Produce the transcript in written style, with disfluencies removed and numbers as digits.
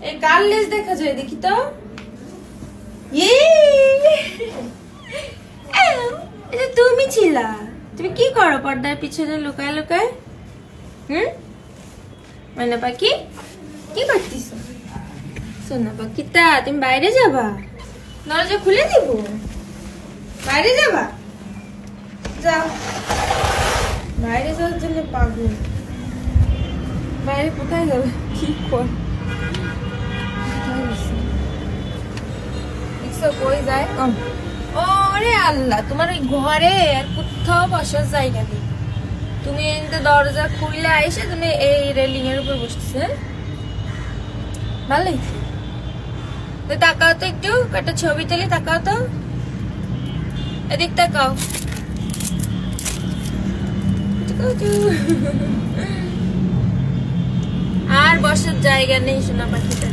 এই কার লেজ দেখা যায় দেখি তো। এটা তুমি ছিলা? তুমি কি করো পর্দার পিছনে লুকায় লুকায়? ময়না পাখি কি করতিস? সোনা পাখিটা তুমি বাইরে যাবা? দরজা খুলে দিব? বাইরে যাবা? যাও, বাইরে যাওয়ার জন্য পাগল। বাইরে কোথায় যাবে? কি কর কই যায়? ওরে আল্লাহ, তোমার ওই ঘরে আর কোথাও বসার জায়গা নেই। তুমি দরজা খুলে আইসে তুমি এই রেলিং এর উপর বসতেছ। ভালোই তো, তাকাও তো একটু, একটা ছবি তুলে তাকাও তো, এদিক তাকাও। আর বসার জায়গা নেই সোনা পাখিটা।